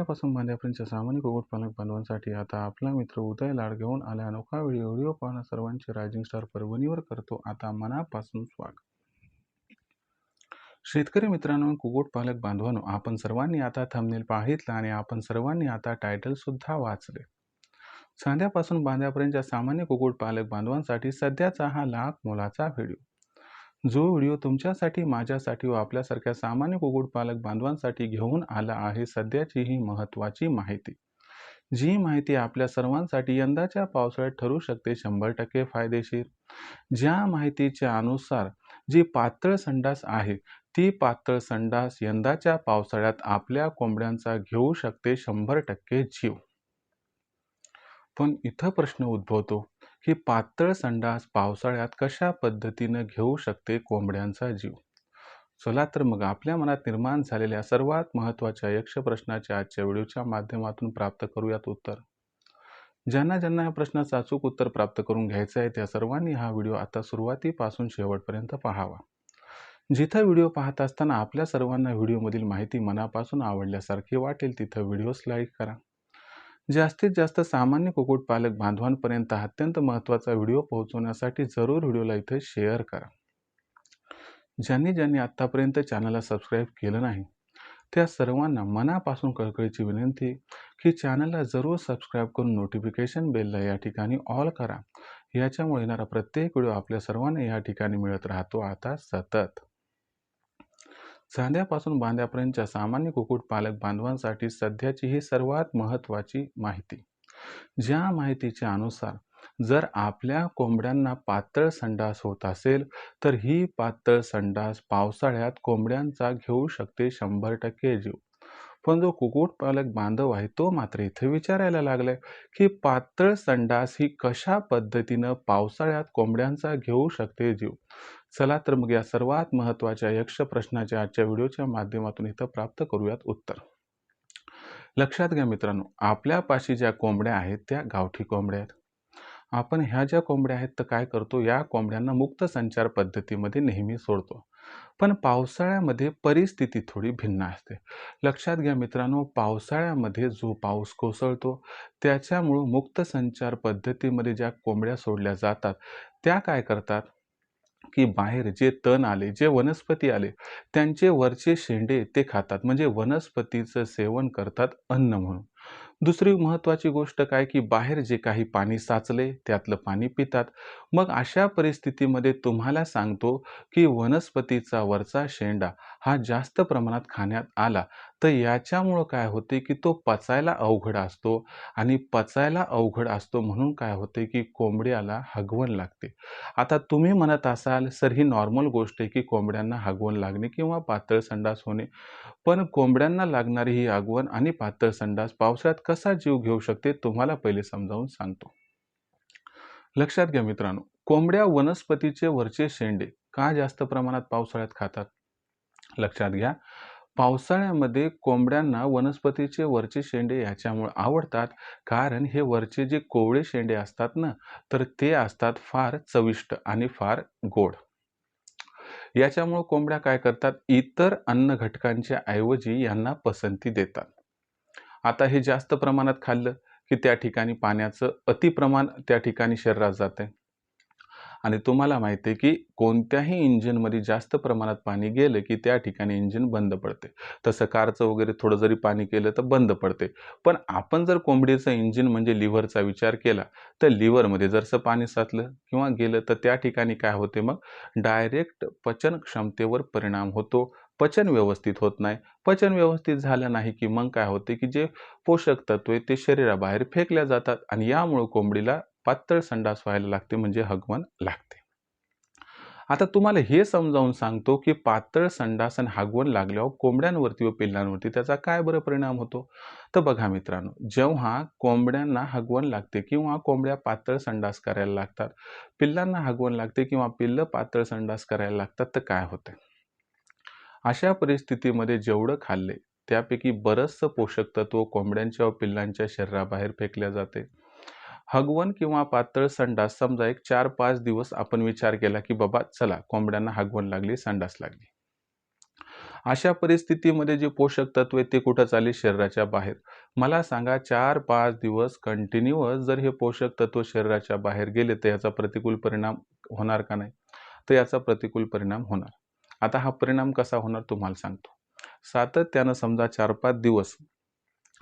चांद्यापासून बांध्यापर्यंतच्या सामान्य कुक्कुटपालक बांधवांसाठी आता आपला मित्र उदय लाड घेऊन आला अनोखा व्हिडिओ पाहणं सर्वांचे रायझिंग स्टार परभणीवर करतो आता मनापासून स्वागत. शेतकरी मित्रांनो, कुक्कुटपालक बांधवांनो, आपण सर्वांनी आता थंबनेल पाहितला आणि आपण सर्वांनी आता टायटल सुद्धा वाचले. चांद्यापासून बांध्यापर्यंतच्या सामान्य कुक्कुटपालक बांधवांसाठी सध्याचा हा लाख मोलाचा व्हिडिओ, जो व्हिडिओ तुमच्यासाठी, माझ्यासाठी व आपल्यासारख्या सामान्य कुक्कुटपालक बांधवांसाठी घेऊन आला आहे सध्याची ही महत्त्वाची माहिती. जी माहिती आपल्या सर्वांसाठी यंदाच्या पावसाळ्यात ठरू शकते 100% फायदेशीर. ज्या माहितीच्या अनुसार जी पातळ संडास आहे, ती पातळ संडास यंदाच्या पावसाळ्यात आपल्या कोंबड्यांचा घेऊ शकते 100% जीव. पण इथं प्रश्न उद्भवतो की पातळ संडास पावसाळ्यात कशा पद्धतीनं घेऊ शकते कोंबड्यांचा जीव. चला तर मग आपल्या मनात निर्माण झालेल्या सर्वात महत्त्वाच्या यक्ष प्रश्नाच्या आजच्या व्हिडिओच्या माध्यमातून प्राप्त करूयात उत्तर. ज्यांना या प्रश्नाचं अचूक उत्तर प्राप्त करून घ्यायचं आहे त्या सर्वांनी हा व्हिडिओ आता सुरुवातीपासून शेवटपर्यंत पाहावा. जिथं व्हिडिओ पाहत असताना आपल्या सर्वांना व्हिडिओमधील माहिती मनापासून आवडल्यासारखी वाटेल तिथं व्हिडिओस लाईक करा. जास्तीत जास्त सामान्य कुक्कुटपालक बांधवांपर्यंत अत्यंत महत्त्वाचा व्हिडिओ पोहोचवण्यासाठी जरूर व्हिडिओला इथे शेअर करा. ज्यांनी आत्तापर्यंत चॅनलला सबस्क्राईब केलं नाही त्या सर्वांना मनापासून कळकळीची विनंती की चॅनलला जरूर सबस्क्राईब करून नोटिफिकेशन बेलला या ठिकाणी ऑल करा. याच्यामुळे येणारा प्रत्येक व्हिडिओ आपल्या सर्वांना या ठिकाणी मिळत राहतो आता सतत. चांद्यापासून बांध्यापर्यंतच्या सामान्य कुक्कुटपालक बांधवांसाठी सध्याची ही सर्वात महत्त्वाची माहिती. ज्या माहितीच्या अनुसार जर आपल्या कोंबड्यांना पातळ संडास होत असेल तर ही पातळ संडास पावसाळ्यात कोंबड्यांचा घेऊ शकते 100% जीव. पण जो कुक्कुटपालक बांधव आहे तो मात्र इथे विचारायला लागलाय की पातळ संडास ही कशा पद्धतीनं पावसाळ्यात कोंबड्यांचा घेऊ शकते जीव. चला तर मग या सर्वात महत्त्वाच्या यक्ष प्रश्नाच्या आजच्या व्हिडिओच्या माध्यमातून इथं प्राप्त करूयात उत्तर. लक्षात घ्या मित्रांनो, आपल्यापाशी ज्या कोंबड्या आहेत त्या गावठी कोंबड्या आहेत. आपण ह्या ज्या कोंबड्या आहेत तर काय करतो, या कोंबड्यांना मुक्त संचार पद्धतीमध्ये नेहमी सोडतो. पण पावसाळ्यामध्ये परिस्थिती थोडी भिन्न असते. लक्षात घ्या मित्रांनो, पावसाळ्यामध्ये जो पाऊस कोसळतो त्याच्यामुळं मुक्त संचार पद्धतीमध्ये ज्या कोंबड्या सोडल्या जातात त्या काय करतात की बाहेर जे तण आले, जे वनस्पती आले त्यांचे वरचे शेंडे ते खातात, म्हणजे वनस्पतीचं सेवन करतात अन्न म्हणून. दुसरी महत्त्वाची गोष्ट काय की बाहेर जे काही पाणी साचले त्यातलं पाणी पितात. मग अशा परिस्थितीमध्ये तुम्हाला सांगतो की वनस्पतीचा वरचा शेंडा हा जास्त प्रमाणात खाण्यात आला तर याच्यामुळं काय होते की तो पचायला अवघड असतो आणि पचायला अवघड असतो म्हणून काय होते की कोंबड्याला हगवण लागते. आता तुम्ही म्हणत असाल सर ही नॉर्मल गोष्ट आहे की कोंबड्यांना हगवण लागणे किंवा पातळ संडास होणे, पण कोंबड्यांना लागणारी ही हगवण आणि पातळ संडास पावसाळ्यात कसा जीव घेऊ शकते तुम्हाला पहिले समजावून सांगतो. लक्षात घ्या मित्रांनो, कोंबड्या वनस्पतीचे वरचे शेंडे का जास्त प्रमाणात पावसाळ्यात खातात. लक्षात घ्या, पावसाळ्यामध्ये कोंबड्यांना वनस्पतीचे वरचे शेंडे याच्यामुळे आवडतात कारण हे वरचे जे कोवळे शेंडे असतात ना तर ते असतात फार चविष्ट आणि फार गोड. याच्यामुळे कोंबड्या काय करतात, इतर अन्न घटकांच्या ऐवजी यांना पसंती देतात. आता हे जास्त प्रमाणात खाल्लं की त्या ठिकाणी पाण्याचं अतिप्रमाण त्या ठिकाणी शरीरात जाते आणि तुम्हाला माहिती आहे की कोणत्याही इंजिनमध्ये जास्त प्रमाणात पाणी गेलं की त्या ठिकाणी इंजिन बंद पडते. तसं कारचं वगैरे थोडं जरी पाणी केलं तर बंद पडते. पण आपण जर कोंबडीचं इंजिन म्हणजे लिव्हरचा विचार केला तर लिव्हरमध्ये जरसं पाणी साचलं किंवा गेलं तर त्या ठिकाणी काय होते, मग डायरेक्ट पचन क्षमतेवर परिणाम होतो. पचन व्यवस्थित होत नाही. पचन व्यवस्थित झालं नाही की मग काय होते की जे पोषक तत्व आहे ते शरीराबाहेर फेकल्या जातात आणि यामुळे कोंबडीला पातळ संडास व्हायला लागते, म्हणजे हगवण लागते. आता तुम्हाला हे समजावून सांगतो की पातळ संडास आणि हगवण लागल्यावर कोंबड्यांवरती व पिल्लांवरती त्याचा काय बरं परिणाम होतो. तर बघा मित्रांनो, जेव्हा कोंबड्यांना हगवण लागते किंवा कोंबड्या पातळ संडास करायला लागतात, पिल्लांना हगवण लागते किंवा पिल्लं पातळ संडास करायला लागतात तर काय होते, अशा परिस्थितीमध्ये जेवढं खाल्ले त्यापैकी बरंचसं पोषक तत्व कोंबड्यांच्या व पिल्लांच्या शरीराबाहेर फेकल्या जाते. हगवण किंवा पातळ संडास समजा एक 4-5 दिवस आपण विचार केला की बाबा चला कोंबड्यांना हगवण लागली, संडास लागली. अशा परिस्थितीमध्ये जे पोषक तत्व आहे ते कुठं चालले? शरीराच्या बाहेर. मला सांगा 4-5 दिवस कंटिन्यूअस जर हे पोषक तत्व शरीराच्या बाहेर गेले तर याचा प्रतिकूल परिणाम होणार का नाही? तर याचा प्रतिकूल परिणाम होणार. आता हा परिणाम कसा होणार तुम्हाला सांगतो. सातत्यानं समजा 4-5 दिवस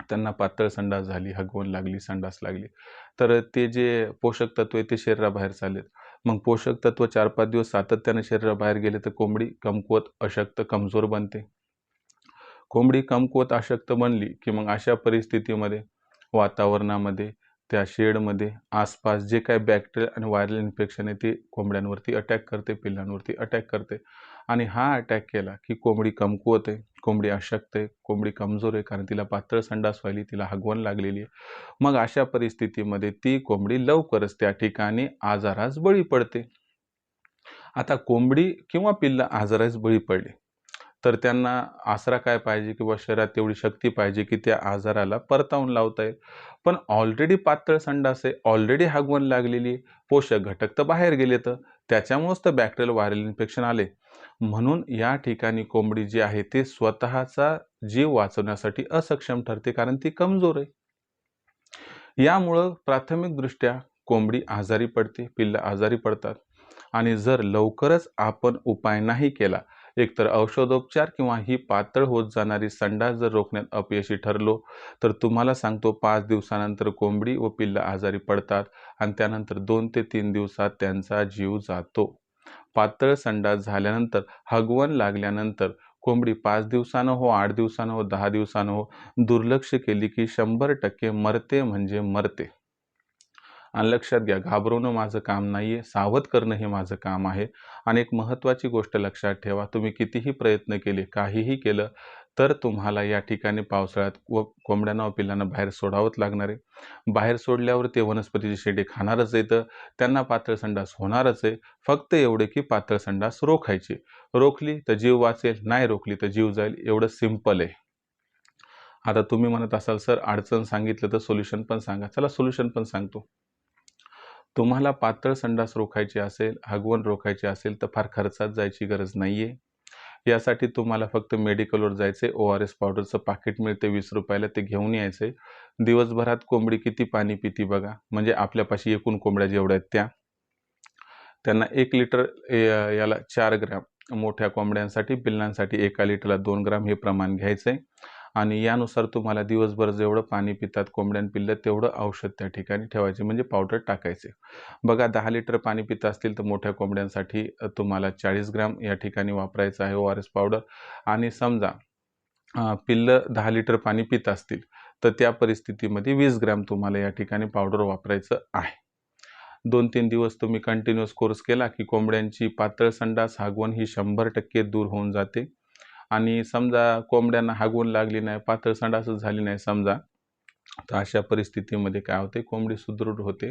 त्यांना पातळ संडास झाली, हगवण लागली, संडास लागली, तर ते जे पोषक तत्व आहे ते शरीराबाहेर चाललेत. मग पोषक तत्व 4-5 दिवस सातत्याने शरीराबाहेर गेले तर कोंबडी कमकुवत, अशक्त, कमजोर बनते. कोंबडी कमकुवत, अशक्त बनली की मग अशा परिस्थितीमध्ये वातावरणामध्ये, त्या शेडमध्ये आसपास जे काही बॅक्टेरियल आणि व्हायरल इन्फेक्शन आहे ते कोंबड्यांवरती अटॅक करते, पिल्लांवरती अटॅक करते. आणि हा अटॅक केला की कोंबडी कमकुवत आहे, कोंबडी अशक्त आहे, कोंबडी कमजोर आहे, कारण तिला पातळ संडास व्हायली, तिला हगवण लागलेली आहे. मग अशा परिस्थितीमध्ये ती कोंबडी लवकरच त्या ठिकाणी आजारास बळी पडते. आता कोंबडी किंवा पिल्लं आजारास बळी पडली तर त्यांना आसरा काय पाहिजे किंवा शरीरात तेवढी शक्ती पाहिजे की त्या आजाराला परतावून लावता येईल. पण ऑलरेडी पातळ संडास आहे, ऑलरेडी हगवण लागलेली आहे, पोषक घटक तर बाहेर गेले, तर त्याच्यामुळेच तर बॅक्टेरियल व्हायरल इन्फेक्शन आले. म्हणून या ठिकाणी कोंबडी जी आहे ते स्वतःचा जीव वाचवण्यासाठी असक्षम ठरते, कारण ती कमजोर आहे. यामुळं प्राथमिकदृष्ट्या कोंबडी आजारी पडते, पिल्लं आजारी पडतात. आणि जर लवकरच आपण उपाय नाही केला, एकतर औषधोपचार किंवा ही पातळ होत जाणारी संडास जर रोखण्यात अपयशी ठरलो, तर तुम्हाला सांगतो 5 दिवसानंतर कोंबडी व पिल्लं आजारी पडतात आणि त्यानंतर 2 ते 3 दिवसात त्यांचा जीव जातो. पातळ संडास झाल्यानंतर, हगवण लागल्यानंतर कोंबडी 5 दिवसानं हो, 8 दिवसानं हो, 10 दिवसानं हो, दुर्लक्ष केली की 100% मरते म्हणजे मरते. आणि लक्षात घ्या, घाबरवणं माझं काम नाहीये, सावध करणं हे माझं काम आहे. आणि एक महत्त्वाची गोष्ट लक्षात ठेवा, तुम्ही कितीही प्रयत्न केले, काहीही केलं, तर तुम्हाला या ठिकाणी पावसाळ्यात व कोंबड्यांना व पिल्लांना बाहेर सोडावंच लागणार आहे. बाहेर सोडल्यावर ते वनस्पतीचे शेंडे खाणारच आहेत, त्यांना पातळ संडास होणारच आहे. फक्त एवढे की पातळ संडास रोखायची. रोखली तर जीव वाचेल, नाही रोखली तर जीव जाईल, एवढं सिंपल आहे. आता तुम्ही म्हणत असाल, सर अडचण सांगितलं तर सोल्युशन पण सांगा. चला सोल्युशन पण सांगतो. तुम्हाला पातळ संडास रोखायची असेल, हगवण रोखायची असेल तर फार खर्चात जायची गरज नाहीये. यासाठी तुम्हाला फक्त मेडिकलवर जायचंय. ORS पावडरचं पाकीट मिळते ₹20 ते घेऊन यायचंय. दिवसभरात कोंबडी किती पाणी पिती बघा, म्हणजे आपल्यापाशी एकूण कोंबड्या जेवढ्या आहेत त्या. त्यांना 1 लिटर याला 4 ग्रॅम, मोठ्या कोंबड्यांसाठी, पिल्लांसाठी 1 लिटरला 2 ग्राम हे प्रमाण घ्यायचंय. आणि यानुसार तुम्हाला दिवसभर जेवढं पाणी पितात कोंबड्या पिल्लं तेवढं औषध त्या ठिकाणी ठेवायचे, म्हणजे पावडर टाकायचे. बघा 10 लिटर पाणी पित असतील तर मोठ्या कोंबड्यांसाठी तुम्हाला 40 ग्राम या ठिकाणी वापरायचं आहे ORS पावडर. आणि समजा पिल्लं 10 लिटर पाणी पित असतील तर त्या परिस्थितीमध्ये 20 ग्रॅम तुम्हाला या ठिकाणी पावडर वापरायचं आहे. 2-3 दिवस तुम्ही कंटिन्यूअस कोर्स केला की कोंबड्यांची पातळ संडास, हगवण ही 100% दूर होऊन जाते. आणि समजा कोंबड्यांना हगवण लागली नाही, पातळ संडासच झाली नाही समजा, तर अशा परिस्थितीमध्ये काय होते, कोंबडी सुदृढ होते,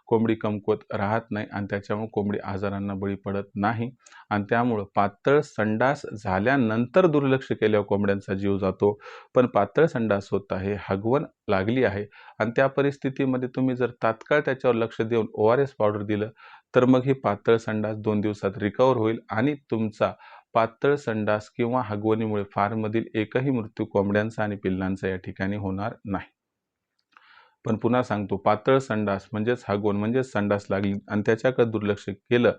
कोंबडी कमकुवत राहत नाही आणि त्याच्यामुळे कोंबडी आजारांना बळी पडत नाही. आणि त्यामुळं पातळ संडास झाल्यानंतर दुर्लक्ष केल्यावर कोंबड्यांचा जीव जातो. पण पातळ संडास होत आहे, हगवण लागली आहे आणि त्या परिस्थितीमध्ये तुम्ही जर तात्काळ त्याच्यावर लक्ष देऊन ORS पावडर दिलं, तर मग ही पातळ संडास 2 दिवसात रिकव्हर होईल आणि तुमचा पातळ संडास किंवा हगवणीमुळे फार्ममधील एकही मृत्यू कोंबड्यांचा आणि पिल्लांचा या ठिकाणी होणार नाही. पण पुन्हा सांगतो, पातळ संडास म्हणजेच हगवण म्हणजेच संडास लागली आणि त्याच्याकडे दुर्लक्ष केलं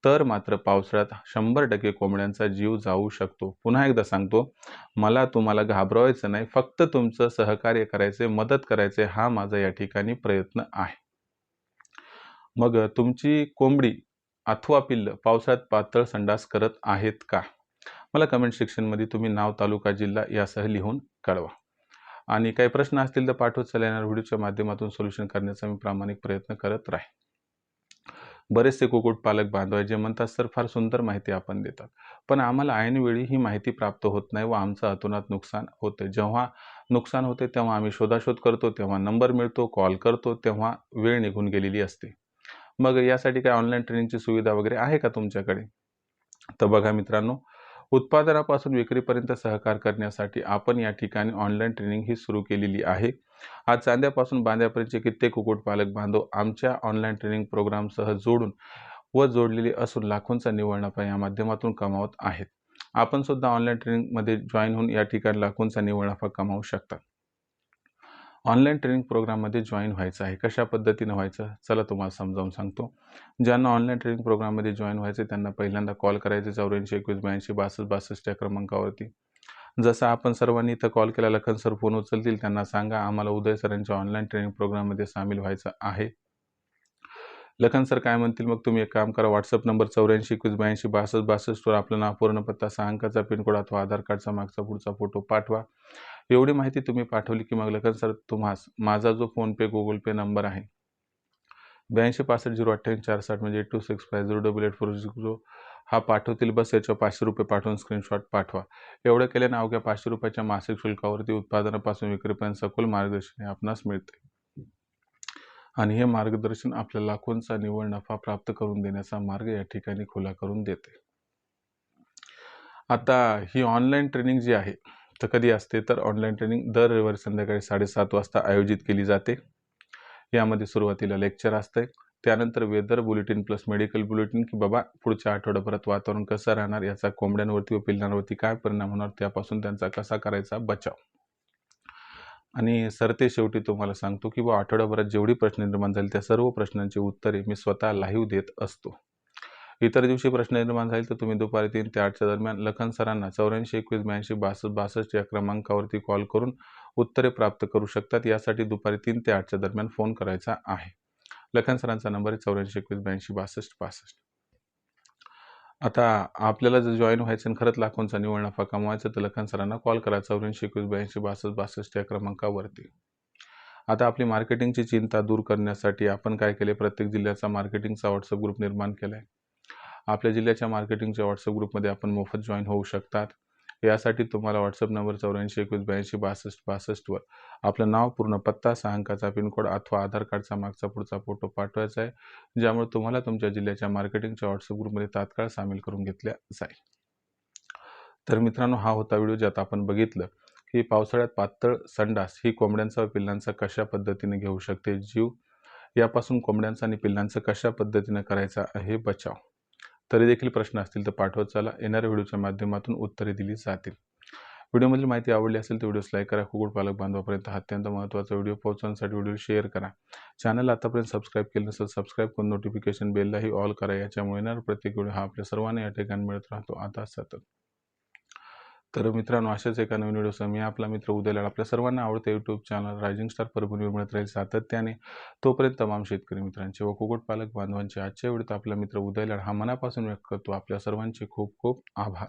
तर मात्र पावसाळ्यात 100% कोंबड्यांचा जीव जाऊ शकतो. पुन्हा एकदा सांगतो, मला तुम्हाला घाबरवायचं नाही, फक्त तुमचं सहकार्य करायचे, मदत करायचे, हा माझा या ठिकाणी प्रयत्न आहे. मग तुमची कोंबडी अथवा पिल्लं पावसाळ्यात पातळ संडास करत आहेत का? मला कमेंट सेक्शनमध्ये तुम्ही नाव, तालुका, जिल्हा यासह लिहून कळवा. आणि काही प्रश्न असतील तर पाठवत चला, येणाऱ्या व्हिडिओच्या माध्यमातून सोल्युशन करण्याचा मी प्रामाणिक प्रयत्न करत राहीन. बरेचसे कुक्कुटपालक बांधव जे म्हणतात, सर फार सुंदर माहिती आपण देतात, पण आम्हाला ऐनवेळी ही माहिती प्राप्त होत नाही व आमचं अतोनात नुकसान होते. जेव्हा नुकसान होते तेव्हा आम्ही शोधाशोध करतो, तेव्हा नंबर मिळतो, कॉल करतो, तेव्हा वेळ निघून गेलेली असते. मग यासाठी काय ऑनलाईन ट्रेनिंगची सुविधा वगैरे आहे का तुमच्याकडे? तर बघा मित्रांनो, उत्पादनापासून विक्रीपर्यंत सहकार करण्यासाठी आपण या ठिकाणी ऑनलाईन ट्रेनिंग ही सुरू केलेली आहे. आज चांद्यापासून बांद्यापर्यंतचे कित्येक कुक्कुटपालक बांधव आमच्या ऑनलाईन ट्रेनिंग प्रोग्रामसह जोडून व जोडलेले असून लाखोंचा निव्वळ नफा या माध्यमातून कमावत आहेत. आपण सुद्धा ऑनलाईन ट्रेनिंगमध्ये जॉईन होऊन या ठिकाणी लाखोंचा निव्वळ नफा कमावू शकता. ऑनलाईन ट्रेनिंग प्रोग्राममध्ये जॉईन व्हायचं आहे. कशा पद्धतीनं व्हायचं? चला तुम्हाला समजावून सांगतो. ज्यांना ऑनलाईन ट्रेनिंग प्रोग्राममध्ये जॉईन व्हायचं आहे त्यांना पहिल्यांदा कॉल करायचे 84 21 82 62 62 या क्रमांकावरती. जसं आपण सर्वांनी इथं कॉल केला, लखन सर फोन उचलतील, त्यांना सांगा आम्हाला उदय सरांच्या ऑनलाईन ट्रेनिंग प्रोग्राममध्ये सामील व्हायचं आहे. लखन सर काय म्हणतील, मग तुम्ही एक काम करा, व्हॉट्सअप नंबर 84 21 82 62 62 वर आपलं नाव, पूर्ण पत्ता, 6 अंकाचा पिनकोड अथवा आधार कार्डचा मागचा पुढचा फोटो पाठवा. एवढी माहिती तुम्ही पाठवली की मग लखन सर तुम्हास माझा जो फोनपे गुगल पे नंबर आहे 82 65 028 460 म्हणजे 8265088400 हा पाठवतील. बस याच्यावर 500 रुपये पाठवून स्क्रीनशॉट पाठवा. एवढं केल्याने अवघ्या 500 रुपयाच्या मासिक शुल्कावरती उत्पादनापासून विक्रीपर्यंत सखोल मार्गदर्शन हे आपणास मिळते आणि हे मार्गदर्शन आपल्याला लाखोंचा निव्वळ नफा प्राप्त करून देण्याचा मार्ग या ठिकाणी खुला करून देते. आता ही ऑनलाईन ट्रेनिंग जी आहे तर कधी असते, तर ऑनलाईन ट्रेनिंग दर रविवारी संध्याकाळी 7:30 वाजता आयोजित केली जाते. यामध्ये सुरुवातीला लेक्चर असते, त्यानंतर weather bulletin plus medical bulletin की बाबा पुढच्या आठवड्याभरात वातावरण कसं राहणार, याचा कोंबड्यांवरती व पिल्लांवरती काय परिणाम होणार, त्यापासून त्यांचा कसा करायचा बचाव. आणि सरते शेवटी तुम्हाला सांगतो की आठवड्याभरात जेवढी प्रश्न निर्माण झाले त्या सर्व प्रश्नांची उत्तरे मी स्वतः लाईव्ह देत असतो. इतर दिवशी प्रश्न निर्माण झाले तर तुम्ही दुपारी 3 ते 8च्या दरम्यान लखन सरांना 84 21 82 62 62 या क्रमांकावरती कॉल करून उत्तरे प्राप्त करू शकतात. यासाठी दुपारी 3 ते 8च्या दरम्यान फोन करायचा आहे. लखन सरांचा नंबर आहे 84 21 82 62 62. आता आपल्याला जर जॉईन व्हायचं आणि खरंच लाखोंचा निव्वळ नफा कमवायचा तर लखन सरांना कॉल करा 84 21 82 62 62 या क्रमांकावरती. आता आपली मार्केटिंगची चिंता दूर करण्यासाठी आपण काय केले, प्रत्येक जिल्ह्याचा मार्केटिंगचा व्हॉट्सअप ग्रुप निर्माण केला आहे. आपल्या जिल्ह्याच्या मार्केटिंगच्या व्हॉट्सअप ग्रुपमध्ये आपण मोफत जॉईन होऊ शकतात. यासाठी तुम्हाला व्हॉट्सअप नंबर 84 21 82 62 62 वर आपलं नाव, पूर्ण पत्ता, 6 अंकाचा पिनकोड अथवा आधार कार्डचा मागचा पुढचा फोटो पाठवायचा आहे, ज्यामुळे तुम्हाला तुमच्या जिल्ह्याच्या मार्केटिंगच्या व्हॉट्सअप ग्रुपमध्ये तात्काळ सामील करून घेतल्या जाईल. तर मित्रांनो, हा होता व्हिडिओ ज्यात आपण बघितलं की पावसाळ्यात पातळ संडास ही कोंबड्यांचा व पिल्लांचा कशा पद्धतीने घेऊ शकते जीव, यापासून कोंबड्यांचा आणि पिल्लांचा कशा पद्धतीने करायचा आहे बचाव. तरी देखील प्रश्न असतील तर पाठवत चला, येणाऱ्या व्हिडिओच्या माध्यमातून उत्तरे दिली जातील. व्हिडिओमधील माहिती आवडली असेल तर व्हिडिओस लाईक करा. कुक्कुटपालक बांधवापर्यंत हा अत्यंत महत्त्वाचा व्हिडिओ पोहोचवण्यासाठी व्हिडिओ शेअर करा. चॅनल आतापर्यंत सबस्क्राईब केलं नसेल सबस्क्राईब करून नोटिफिकेशन बेललाही ऑल करा. याच्यामुळे येणारा प्रत्येक व्हिडिओ हा आपल्या सर्वांना या ठिकाणी मिळत राहतो आता सतत. तर मित्रांनो, अशाच एका नवीन व्हिडिओसह मी आपला मित्र उदय लाड आपल्या सर्वांना आवडते यूट्यूब चॅनल रायझिंग स्टार परभणीवर मिळत राहील सातत्याने. तोपर्यंत तमाम शेतकरी मित्रांचे व कुक्कुटपालक बांधवांचे आजच्या व्हिडिओत आपला मित्र उदय लाड हा मनापासून व्यक्त करतो. आपल्या सर्वांचे खूप खूप आभार.